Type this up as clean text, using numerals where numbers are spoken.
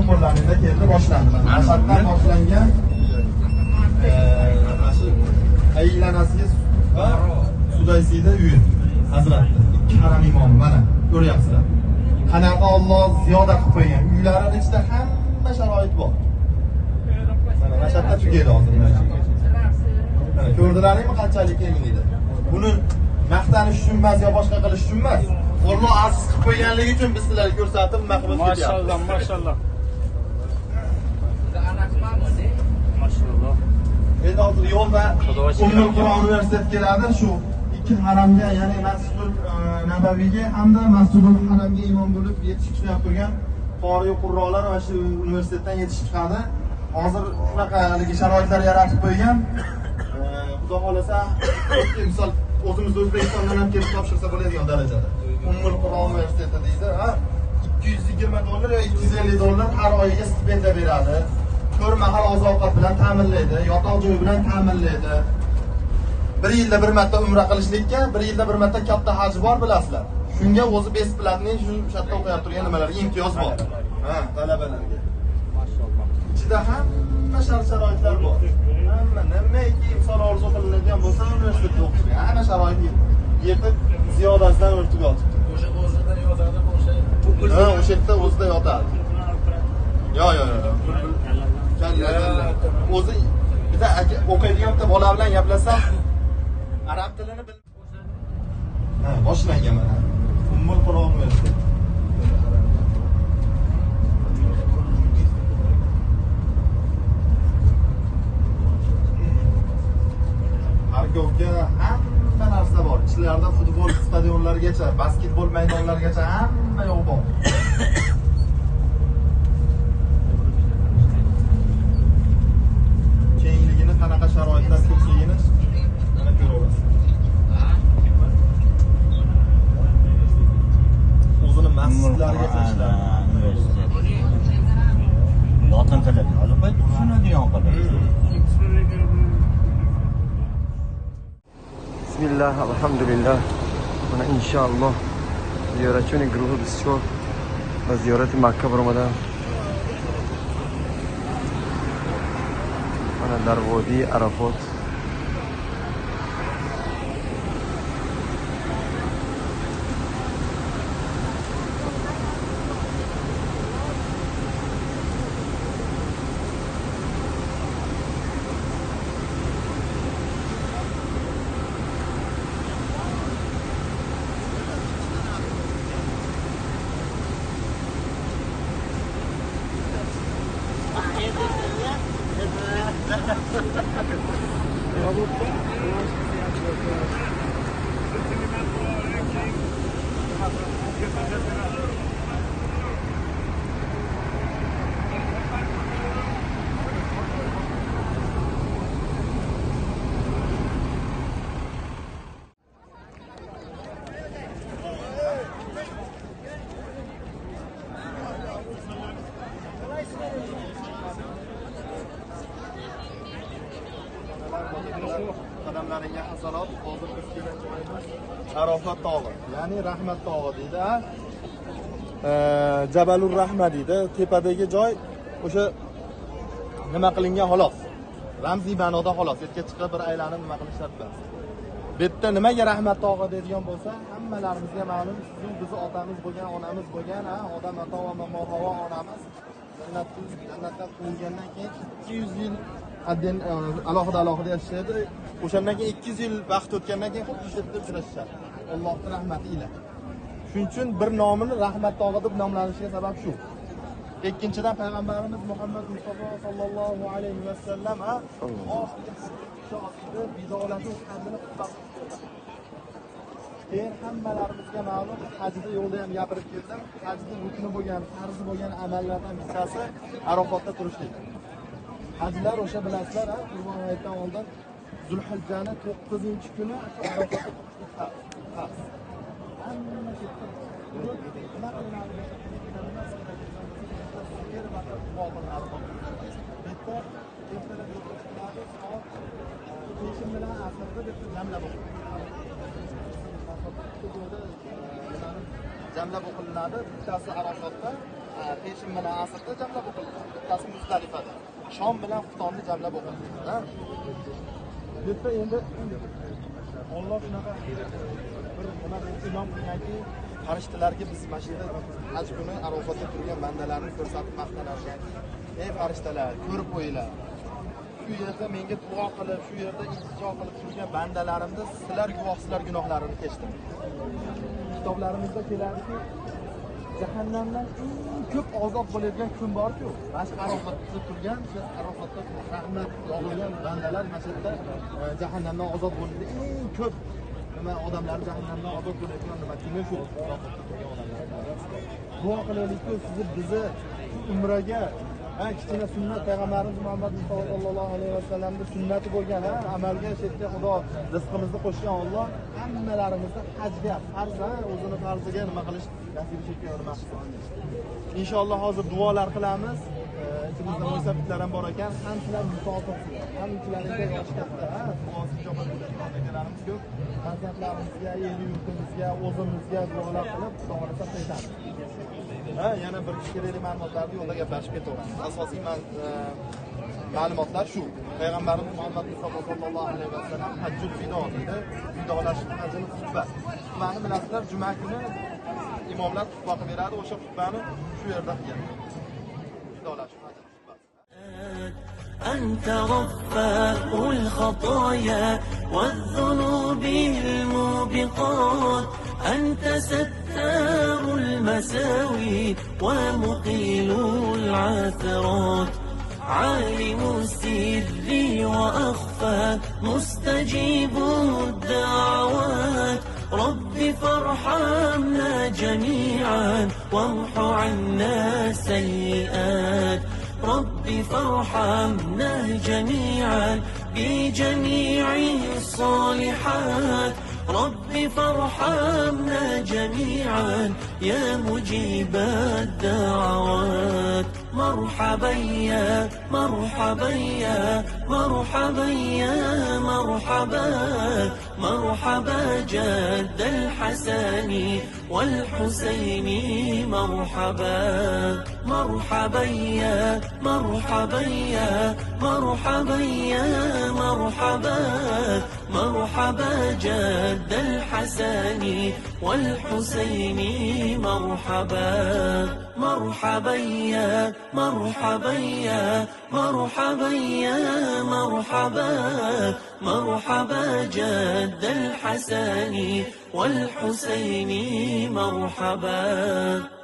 qo'llaringda keldi, boshlandi. Mashhaddan boshlangan aylanasiga va Sudaysiyda uyi Hazratlar. Ikki haram imomi mana ko'ryapsizlar. Qanaqa Alloh ziyoda qilib qo'ygan. Uylarining ichida hamma sharoit bor. Mana Mashhadda tugaydi hozir. Mana ko'rdilaringmi qanchalik keng edi. Buni maqtanish uchun emas yo boshqa qilish uchun emas. Alloh aziz qilib qo'yganligi uchun biz sizlarga ko'rsatib maqbul ketyapmiz. Maşallah, maşallah. Maşallah. Endi hozir yo'lda Ummul Qur'on universiteti keladi. Shu ikki haramga, ya'ni Masjidul Nabaviyga hamda Masjidul Haramga imom bo'lib yetishib chiqib turgan qori qurrolar va shu universitetdan yetishib chiqadi. Hozir shunaqa sharoitlar yaratib qo'ygan. Xudo xolasa, misol o'zimiz O'zbekistondan ham kelib topshirsa bo'ladigan darajada. Ummul Qur'on universiteti deydi, $220 yo $250 har oyiga stipendiya beradi. 4 mahal oziq-ovqat bilan ta'minlaydi, yotoq joy bilan ta'minlaydi. Bir yilda bir marta umra qilishlikka, bir yilda bir marta katta haj bor bilasizlar. Shunga o'zi besplatniy shu yerda o'qiyap turgan nimalarga imtiyoz bor. Talabalarga. Maşallah. Ichida hamma shart-sharoitlar bor. Hamma nimaiki imson orzu qilinadigan bo'lsa, universitetda o'qishga hamma sharoit yetib ziyodasidan o'rtib yotibdi. O'sha o'zidan yotadi, o'sha o'sha yerda o'zida yotadi. Yo. O'zi biza o'qiydigan bitta bola bilan gaplashsam, arab tilini bil. Boshlangan mana. Ummul Qur'on universiteti. Harkovga hamma narsa bor. Ichlarida futbol stadionlarigacha, basketbol maydonlarigacha hamma yo'q bor. Kengligini, qanaqa sharoitlar ko'pligini mana ko'raverasiz. O'zini masjidlarigacha ishladi. Lotin tilini olib qo'yib, tushunadigan qilib. Bismillah, alhamdulillah. Mana inshaalloh ziyoratchining guruhi bisyor va ziyorati Makka biromadan. Mana Darvodi Arafot. Qadamlaringga hasanot. Hozir biz kelgan joyimiz Arafat tog'i, ya'ni Rahmat tog'i deydi. Jabalur Rahma deydi. Tepadagi joy o'sha nima qilingan xolos. Ramziy ma'noda xolos. Yerga chiqib bir aylanib nima qilishadi emas. Bu yerda nimaga Rahmat tog'i deydigan bo'lsa, hammalarimizga ma'lum, siz bizni otamiz bo'lgan, onamiz bo'lgan, odam ota va Havo onamiz jannatdan quvilgandan keyin 200 yil alohida yashaydi. O'shandan keyin 200 yil vaqt o'tgandan keyin xuddi shu yerda uchrashishadi. Allohning rahmati ila. Shuning uchun bir nomini Rahmat tog'i deb nomlanishiga sabab shu. Ikkinchidan payg'ambarimiz Muhammad Mustafa sallallohu alayhi va sallam bidolati qadrini qutqazdi. Keyin hammalarimizga ma'lum, hajda yo'lda ham gapirib keldim. Hajning rukni bo'lgan, farzi bo'lgan amallardan bittasi Arafotda turishlik. Hajlar o'sha bilasizlar, Qurbon hayitdan oldin Zulhijjani 9-kuni Arafotda turishlik farz. Hamma ketdi. Jamlab o'qilinadi. Bittasi Arafotda, peshin bilan asrda jamlab o'qildi. Bittasi Muzdalifada. Shom bilan xuftonni jamlab o'qildi. Bitta endi Alloh shunaqa bir nima deb ilon qilganki, farishtalarga biz mana shu haj kuni Arofatda turgan bandalarni ko'rsatib maqtanarkanki, ey farishtalar, ko'rib qo'yinglar. Shu yerda menga duo qilib, shu yerda iltijo qilib turgan bandalarimni sizlar guvohsizlar gunohlarini kechdim. Kitoblarimizda keladiki, jahannamdan eng ko'p azob bo'ladigan kun bor-ku, mana shu Arofatda turgan, shu Arofatda rahmat yog'ilgan bandalar mana shu yerda jahannamdan azob bo'ladi. Eng ko'p nima odamlar jahannamdan azob bo'ladigan nima kuni shu Arofatda turgan odamlar. Duo qilaylik-ku, sizni bizni umraga kichkina sunnat payg'ambarimiz Muhammad Mustafa sallallohu alayhi vasallamning sunnati bo'lgan amalga shetga Xudo rizqimizni qo'shgan Alloh hammalarimizni hajga farz o'zini farziga nima qilish nasib etgan nima qilsin. Inshaalloh hozir duolar qilamiz. Ichimizda mo'ysafitlar ham bor ekan, hammalar musofirsiz, hammalarga yosh katta, duosi ijobat bo'ladigan akalarimiz ko'p. Farzandlarimizga, el yurtimizga, o'zimizga duolar qilib, Xudo xolasa qaytamiz. Yana bir kerakli ma'lumotlarni yo'lda gaplashib ketaveramiz. Asosiy ma'lumotlar shu. Payg'ambarimiz Muhammad Mustafa sallallohu alayhi vasallam hajjul vido deydi. Vidolash hajjini xutba. Xutbani bilasizlar, juma kuni imomlar xutba qilib beradi. O'sha xutbani shu yerda qilgan. Vidolash hajjini xutbasi. أنت غفار الخطايا والذنوب الموبقات أنت ستار المساوي ومقيل العثرات عالم السر وأخفى مستجيب الدعوات رب فارحمنا جميعا وامح عنا السيئات رب فارحمنا جميعا بجميع الصالحات رب فارحمنا جميعا يا مجيب الدعوات مرحبا يا مرحبا يا مرحبا يا مرحبا مرحبا جد الحسن والحسين مرحبا مرحبا يا مرحبا يا مرحبا يا مرحبا مرحبا جد الحسن والحسين مرحبا مرحبا يا مرحبا يا مرحبا يا مرحبا مرحبا جد الحسن والحسين مرحبا